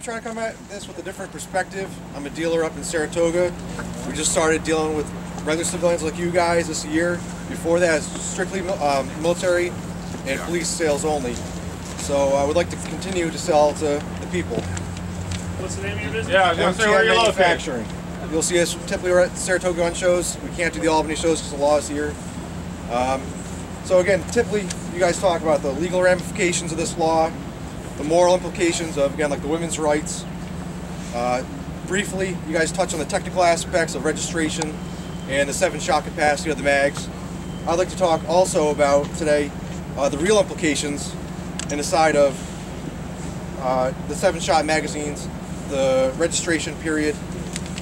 trying to come at this with a different perspective. I'm a dealer up in Saratoga. We just started dealing with regular civilians like you guys this year. Before that, it's strictly military and police sales only. So I would like to continue to sell to the people. What's the name of your business? Yeah, I was going to say, where you're Manufacturing. You'll see us typically at Saratoga gun shows. We can't do the Albany shows because the law is here. So again, typically you guys talk about the legal ramifications of this law, the moral implications of, again, like the women's rights. Briefly, you guys touch on the technical aspects of registration and the 7-shot capacity of the mags. I'd like to talk also about today the real implications and the side of the 7-shot magazines, the registration period,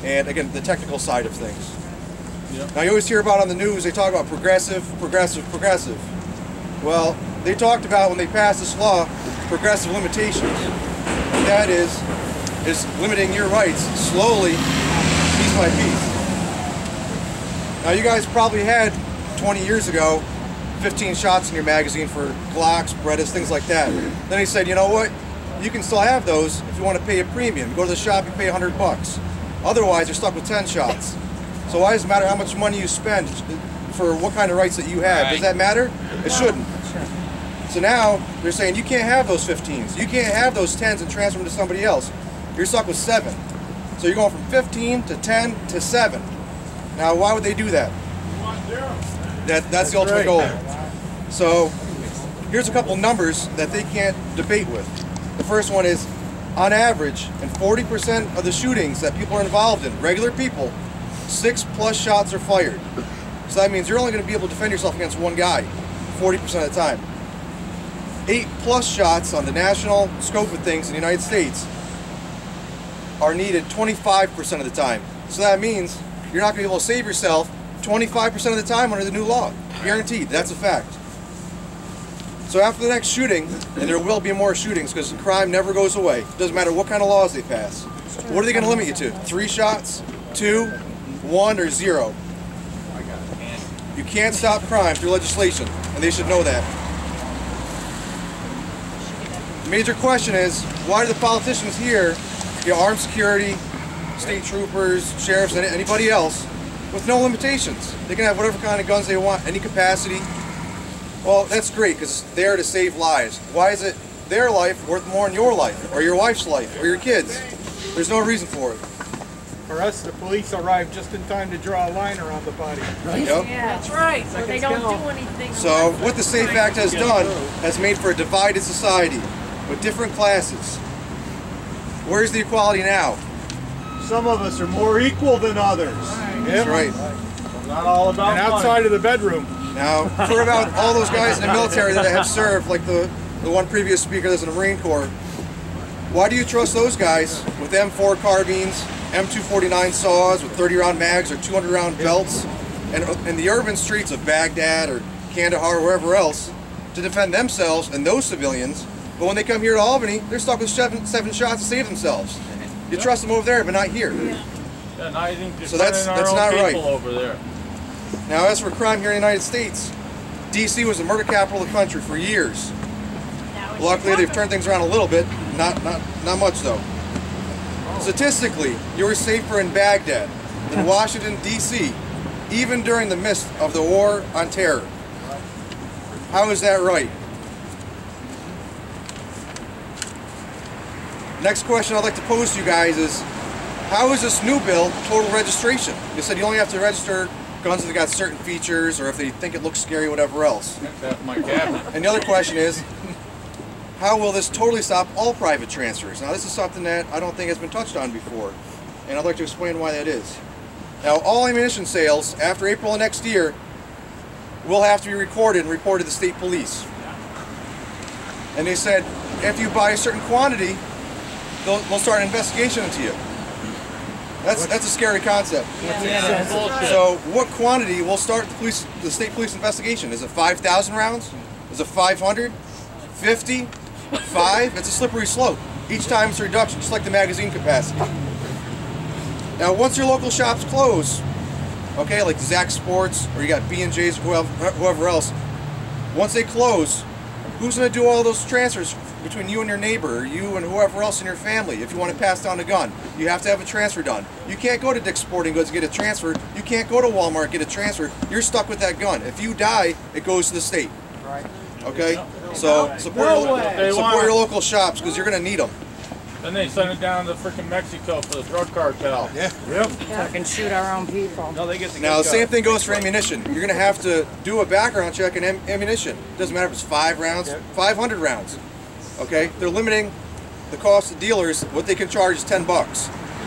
and again, the technical side of things. Yep. Now you always hear about on the news, they talk about progressive. Well, they talked about when they passed this law, progressive limitations. What that is limiting your rights slowly, piece by piece. Now you guys probably had 20 years ago 15 shots in your magazine for Glocks, Berettas, things like that. Then he said, you know what? You can still have those if you want to pay a premium. You go to the shop, you pay $100. Otherwise, you're stuck with 10 shots. So why does it matter how much money you spend for what kind of rights that you have? Does that matter? It shouldn't. So now they're saying you can't have those 15s. You can't have those 10s and transfer them to somebody else. You're stuck with 7. So you're going from 15 to 10 to 7. Now, why would they do that? That's the ultimate goal. So here's a couple numbers that they can't debate with. The first one is, on average, in 40% of the shootings that people are involved in, regular people, 6+ shots are fired. So that means you're only going to be able to defend yourself against one guy 40% of the time. 8+ shots on the national scope of things in the United States are needed 25% of the time. So that means you're not going to be able to save yourself 25% of the time under the new law. Guaranteed. That's a fact. So after the next shooting, and there will be more shootings because crime never goes away. It doesn't matter what kind of laws they pass. What are they going to limit you to? 3 shots? 2? 1? Or 0? You can't stop crime through legislation, and they should know that. The major question is, why do the politicians here get armed security, state troopers, sheriffs, and anybody else with no limitations? They can have whatever kind of guns they want, any capacity. Well, that's great because it's there to save lives. Why is it their life worth more than your life, or your wife's life, or your kids? There's no reason for it. For us, the police arrived just in time to draw a line around the body. Right? Yep. Yeah, that's right. So they don't do anything. So what the SAFE Act has done has made for a divided society with different classes. Where's the equality now? Some of us are more equal than others. That's right. Not all about and outside of the bedroom. Now, for about all those guys in the military that have served, like the one previous speaker that's in the Marine Corps, why do you trust those guys with M4 carbines, M249 saws with 30-round mags or 200-round belts, and in the urban streets of Baghdad or Kandahar or wherever else to defend themselves and those civilians? But when they come here to Albany, they're stuck with seven shots to save themselves. You trust them over there, but not here. So that's not right. Over there. Now, as for crime here in the United States, D.C. was the murder capital of the country for years. Luckily, they've turned things around a little bit. Not much, though. Statistically, you were safer in Baghdad than Washington, D.C., even during the midst of the war on terror. How is that right? Next question I'd like to pose to you guys is, how is this new bill total registration? They said you only have to register guns that got certain features or if they think it looks scary, whatever else. That's my cabinet. And the other question is, how will this totally stop all private transfers? Now this is something that I don't think has been touched on before, and I'd like to explain why that is. Now all ammunition sales after April of next year will have to be recorded and reported to the state police. And they said, if you buy a certain quantity, they'll start an investigation into you. That's a scary concept. Yeah. So what quantity will start the state police investigation? Is it 5,000 rounds? Is it 500? 50? 5? It's a slippery slope. Each time it's a reduction, just like the magazine capacity. Now once your local shops close, okay, like Zach Sports, or you got B&J's, whoever else, once they close, who's going to do all those transfers between you and your neighbor, or you and whoever else in your family. If you want to pass down a gun, you have to have a transfer done. You can't go to Dick's Sporting Goods and get a transfer. You can't go to Walmart and get a transfer. You're stuck with that gun. If you die, it goes to the state. Right. Okay? So support your local shops because you're going to need them. Then they send it down to freaking Mexico for the drug cartel. Yeah. Yep. So we can shoot our own people. No, they get the Now, the same thing goes for ammunition. You're going to have to do a background check on ammunition. Doesn't matter if it's 5 rounds, 500 rounds. Okay? They're limiting the cost to dealers. What they can charge is $10.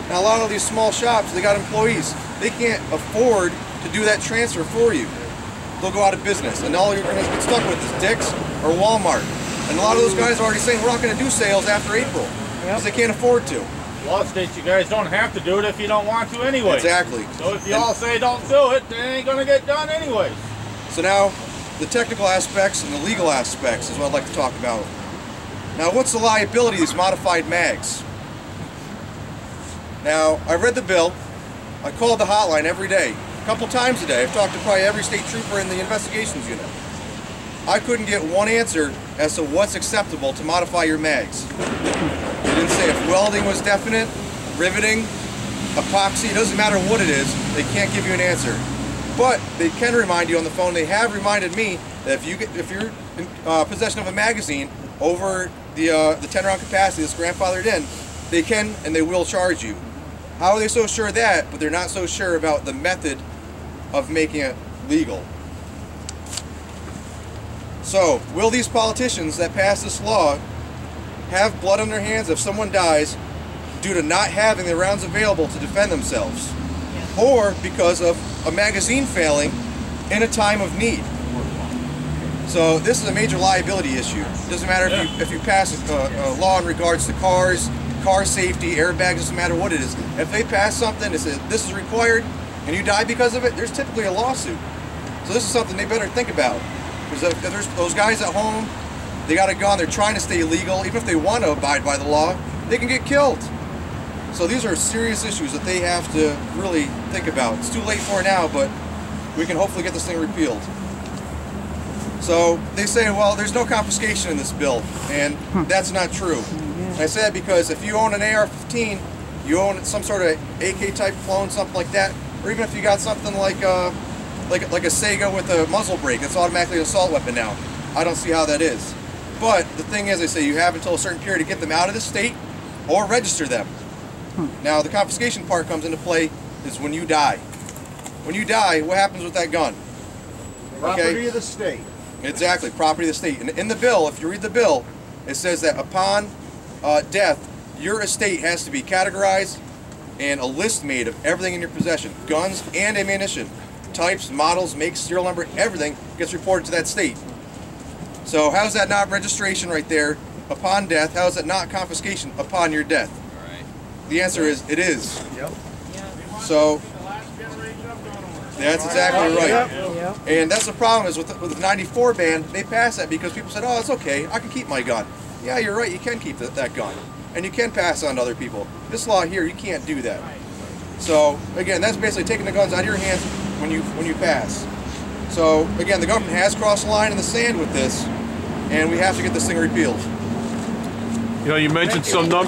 Now, a lot of these small shops, they got employees. They can't afford to do that transfer for you. They'll go out of business, and all you're going to get stuck with is Dick's or Walmart. And a lot of those guys are already saying we're not going to do sales after April because they can't afford to. A lot of states, you guys don't have to do it if you don't want to anyway. Exactly. So if you all say don't do it, then it ain't going to get done anyway. So now, the technical aspects and the legal aspects is what I'd like to talk about. Now, what's the liability of these modified mags? Now, I read the bill. I called the hotline every day, a couple times a day. I've talked to probably every state trooper in the investigations unit. I couldn't get one answer as to what's acceptable to modify your mags. They didn't say if welding was definite, riveting, epoxy, it doesn't matter what it is, they can't give you an answer. But they can remind you on the phone, they have reminded me that if you're in possession of a magazine over the 10-round capacity that's grandfathered in, they can and they will charge you. How are they so sure of that, but they're not so sure about the method of making it legal? So, will these politicians that pass this law have blood on their hands if someone dies due to not having the rounds available to defend themselves? Or because of a magazine failing in a time of need? So this is a major liability issue. It doesn't matter if you pass a law in regards to cars, car safety, airbags, doesn't matter what it is. If they pass something that says this is required and you die because of it, there's typically a lawsuit. So this is something they better think about. Because if there's those guys at home, they got a gun, they're trying to stay legal, even if they want to abide by the law, they can get killed. So these are serious issues that they have to really think about. It's too late for now, but we can hopefully get this thing repealed. So they say, well, there's no confiscation in this bill, and that's not true. And I say that because if you own an AR-15, you own some sort of AK-type clone, something like that, or even if you got something like a Sega with a muzzle brake, it's automatically an assault weapon now. I don't see how that is. But the thing is, they say you have until a certain period to get them out of the state or register them. Now, the confiscation part comes into play is when you die. When you die, what happens with that gun? Property of the state. Exactly, property of the state. And in the bill, if you read the bill, it says that upon death, your estate has to be categorized and a list made of everything in your possession. Guns and ammunition. Types, models, makes, serial number, everything gets reported to that state. So how is that not registration right there upon death? How is that not confiscation upon your death? The answer is, it is. Yep. So, that's exactly right. Yep. And that's the problem is with the 94 ban, they passed that because people said, oh, it's okay, I can keep my gun. Yeah, you're right, you can keep that gun. And you can pass on to other people. This law here, you can't do that. So, again, that's basically taking the guns out of your hands when you pass. So, again, the government has crossed the line in the sand with this, and we have to get this thing repealed. You know, you mentioned some numbers.